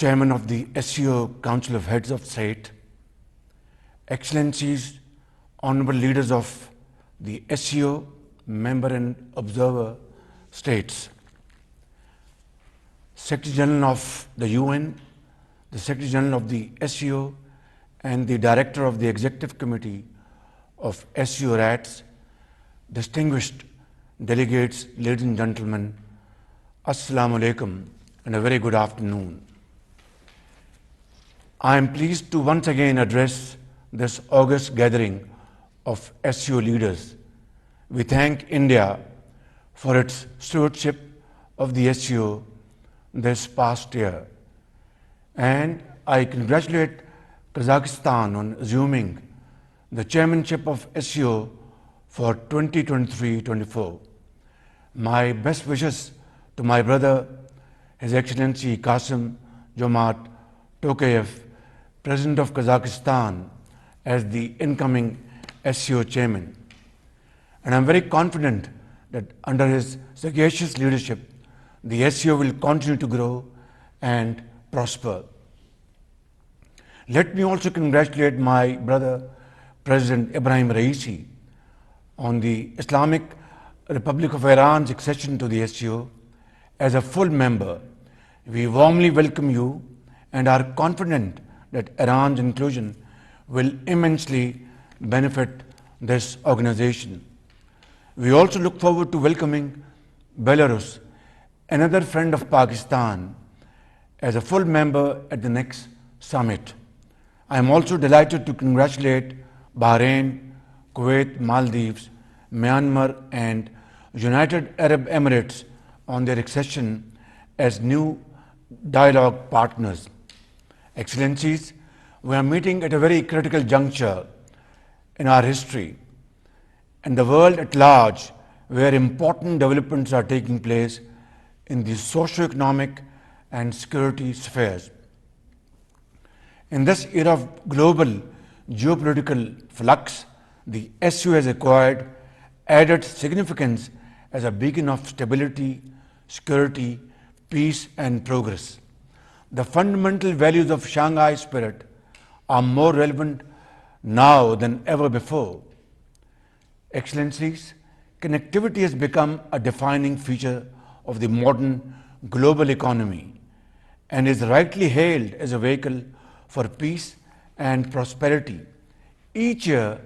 Chairman of the SCO Council of Heads of State, Excellencies, Honorable Leaders of the SCO, Member and Observer States, Secretary General of the UN, the Secretary General of the SCO, and the Director of the Executive Committee of SCO RATS, distinguished delegates, ladies and gentlemen, Assalamu alaikum and a very good afternoon. I am pleased to once again address this august gathering of SCO leaders. We thank India for its stewardship of the SCO this past year, and I congratulate Kazakhstan on assuming the chairmanship of SCO for 2023-24. My best wishes to my brother, His Excellency Kasim Jomart Tokayev, President of Kazakhstan, as the incoming SCO chairman. And I'm very confident that under his sagacious leadership, the SCO will continue to grow and prosper. Let me also congratulate my brother, President Ibrahim Raisi, on the Islamic Republic of Iran's accession to the SCO. As a full member, we warmly welcome you and are confident that Iran's inclusion will immensely benefit this organization. We also look forward to welcoming Belarus, another friend of Pakistan, as a full member at the next summit. I am also delighted to congratulate Bahrain, Kuwait, Maldives, Myanmar, and United Arab Emirates on their accession as new dialogue partners. Excellencies, we are meeting at a very critical juncture in our history and the world at large, where important developments are taking place in the socio-economic and security spheres. In this era of global geopolitical flux, the SCO has acquired added significance as a beacon of stability, security, peace, and progress. The fundamental values of Shanghai spirit are more relevant now than ever before. Excellencies, connectivity has become a defining feature of the modern global economy and is rightly hailed as a vehicle for peace and prosperity. Each year,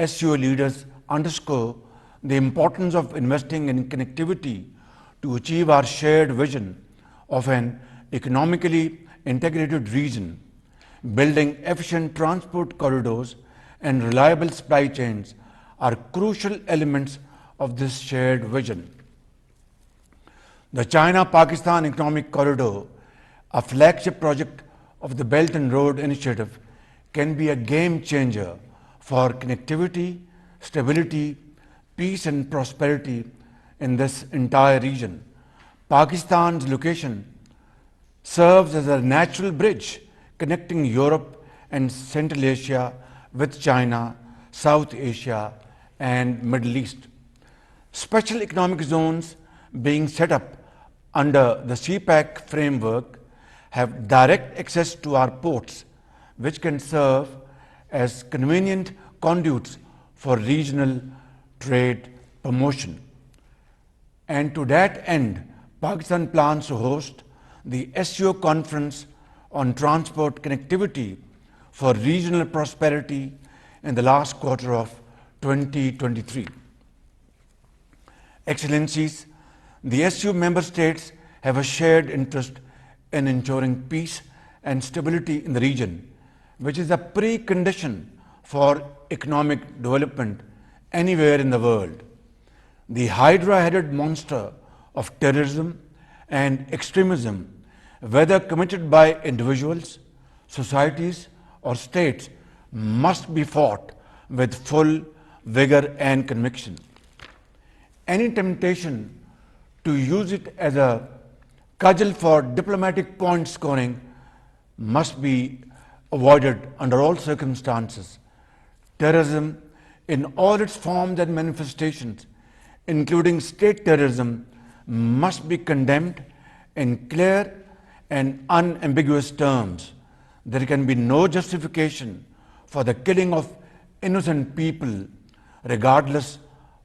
SCO leaders underscore the importance of investing in connectivity to achieve our shared vision of an economically integrated region. Building efficient transport corridors and reliable supply chains are crucial elements of this shared vision. The China-Pakistan Economic Corridor, a flagship project of the Belt and Road Initiative, can be a game changer for connectivity, stability, peace and prosperity in this entire region. Pakistan's location serves as a natural bridge connecting Europe and Central Asia with China, South Asia, and Middle East. Special economic zones being set up under the CPEC framework have direct access to our ports, which can serve as convenient conduits for regional trade promotion. And to that end, Pakistan plans to host the SCO Conference on Transport Connectivity for Regional Prosperity in the last quarter of 2023. Excellencies, the SCO member states have a shared interest in ensuring peace and stability in the region, which is a precondition for economic development anywhere in the world. The hydra-headed monster of terrorism and extremism, whether committed by individuals, societies, or states, must be fought with full vigor and conviction. Any temptation to use it as a cudgel for diplomatic point scoring must be avoided under all circumstances. Terrorism in all its forms and manifestations, including state terrorism, must be condemned in clear and unambiguous terms, there can be no justification for the killing of innocent people, regardless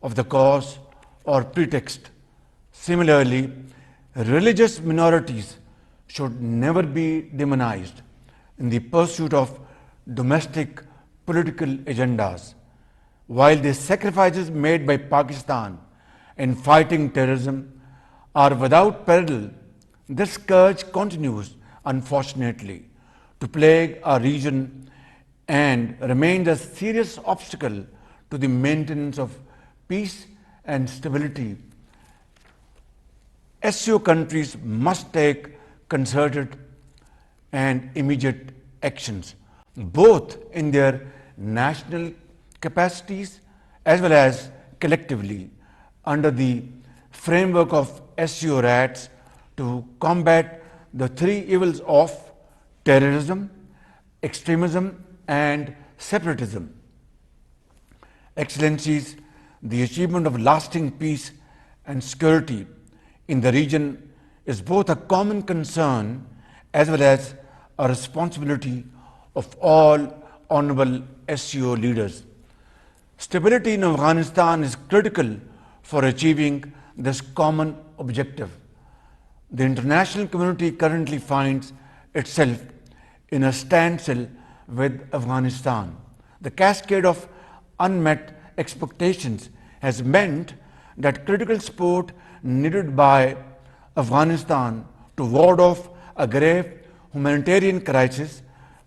of the cause or pretext. Similarly, religious minorities should never be demonized in the pursuit of domestic political agendas. While the sacrifices made by Pakistan in fighting terrorism are without parallel, this scourge continues, unfortunately, to plague our region and remains a serious obstacle to the maintenance of peace and stability. SCO countries must take concerted and immediate actions, both in their national capacities as well as collectively under the framework of SCO RATs to combat the three evils of terrorism, extremism, and separatism. Excellencies, the achievement of lasting peace and security in the region is both a common concern as well as a responsibility of all honorable SCO leaders. Stability in Afghanistan is critical for achieving this common objective. The international community currently finds itself in a standstill with Afghanistan. The cascade of unmet expectations has meant that critical support needed by Afghanistan to ward off a grave humanitarian crisis,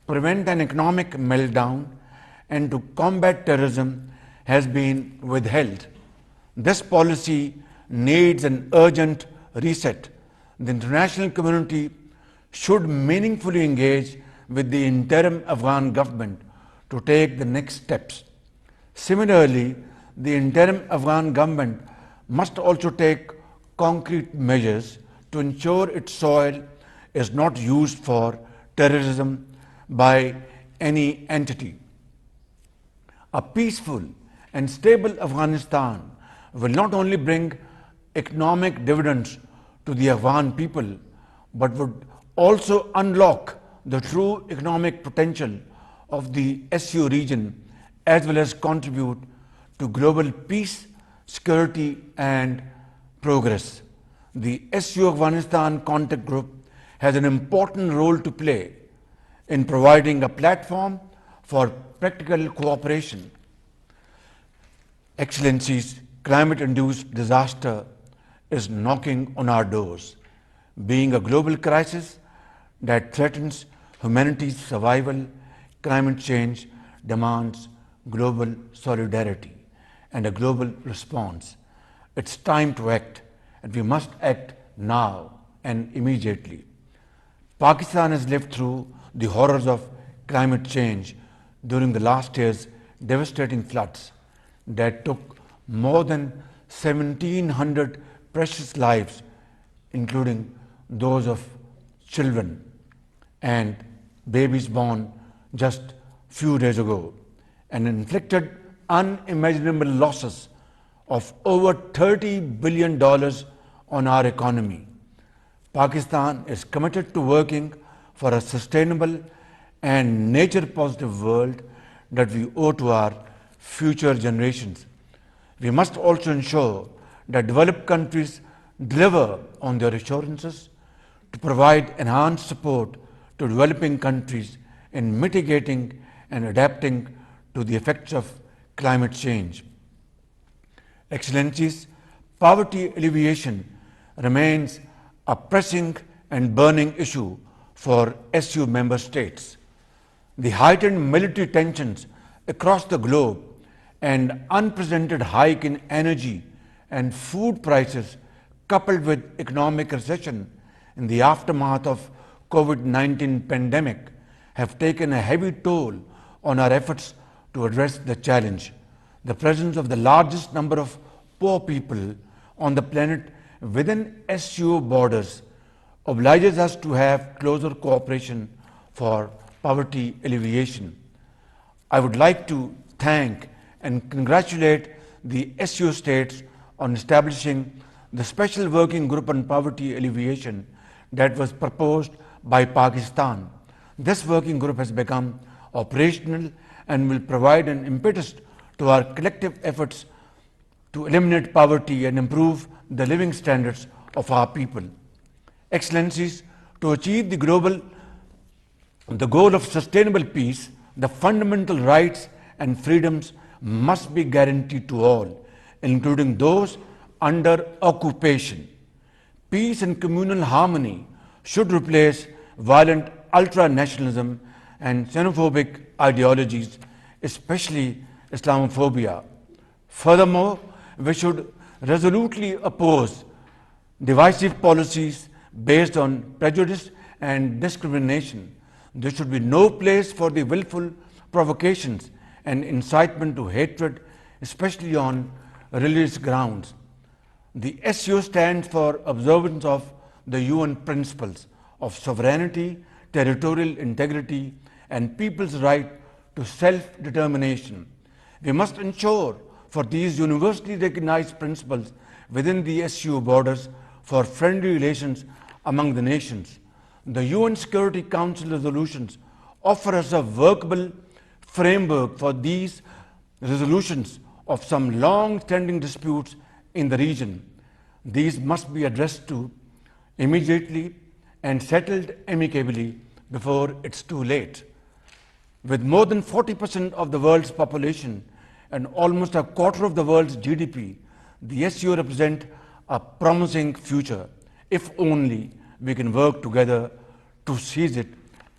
prevent an economic meltdown, and to combat terrorism has been withheld. This policy needs an urgent reset. The international community should meaningfully engage with the interim Afghan government to take the next steps. Similarly, the interim Afghan government must also take concrete measures to ensure its soil is not used for terrorism by any entity. A peaceful and stable Afghanistan will not only bring economic dividends to the Afghan people, but would also unlock the true economic potential of the SCO region as well as contribute to global peace, security, and progress. The SCO Afghanistan Contact Group has an important role to play in providing a platform for practical cooperation. Excellencies, climate-induced disaster is knocking on our doors. Being a global crisis that threatens humanity's survival, climate change demands global solidarity and a global response. It's time to act, and we must act now and immediately. Pakistan has lived through the horrors of climate change during the last year's devastating floods that took more than 1,700 precious lives, including those of children and babies born just few days ago, and inflicted unimaginable losses of over $30 billion on our economy. Pakistan is committed to working for a sustainable and nature-positive world that we owe to our future generations. We must also ensure that developed countries deliver on their assurances to provide enhanced support to developing countries in mitigating and adapting to the effects of climate change. Excellencies, poverty alleviation remains a pressing and burning issue for SCO member states. The heightened military tensions across the globe and unprecedented hike in energy and food prices, coupled with economic recession in the aftermath of COVID-19 pandemic, have taken a heavy toll on our efforts to address the challenge. The presence of the largest number of poor people on the planet within SCO borders obliges us to have closer cooperation for poverty alleviation. I would like to thank and congratulate the SCO states on establishing the Special Working Group on Poverty Alleviation that was proposed by Pakistan. This working group has become operational and will provide an impetus to our collective efforts to eliminate poverty and improve the living standards of our people. Excellencies, to achieve the goal of sustainable peace, the fundamental rights and freedoms must be guaranteed to all, including those under occupation. Peace and communal harmony should replace violent ultra-nationalism and xenophobic ideologies, especially Islamophobia. Furthermore, we should resolutely oppose divisive policies based on prejudice and discrimination. There should be no place for the willful provocations and incitement to hatred, especially on religious grounds. The SCO stands for observance of the UN principles of sovereignty, territorial integrity, and people's right to self-determination. We must ensure for these universally recognized principles within the SCO borders for friendly relations among the nations. The UN Security Council resolutions offer us a workable framework for these resolutions of some long-standing disputes in the region. These must be addressed to immediately and settled amicably before it's too late. With more than 40% of the world's population and almost a quarter of the world's GDP, the SCO represents a promising future, if only we can work together to seize it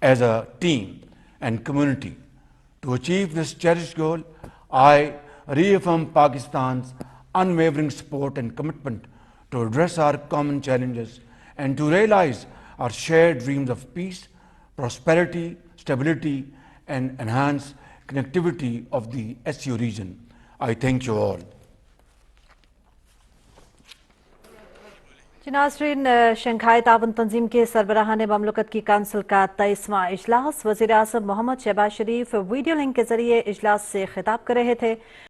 as a team and community. To achieve this cherished goal, I reaffirm Pakistan's unwavering support and commitment to address our common challenges and to realize our shared dreams of peace, prosperity, stability, and enhanced connectivity of the SCO region. I thank you all. नाज़रीन, Shanghai ताउन तंजीम के सरबराहान ममलकत की council का 23वां इजलास, वज़ीर आज़म मोहम्मद शहबाज शरीफ video link के जरिए इजलास से खिताब कर रहे थे।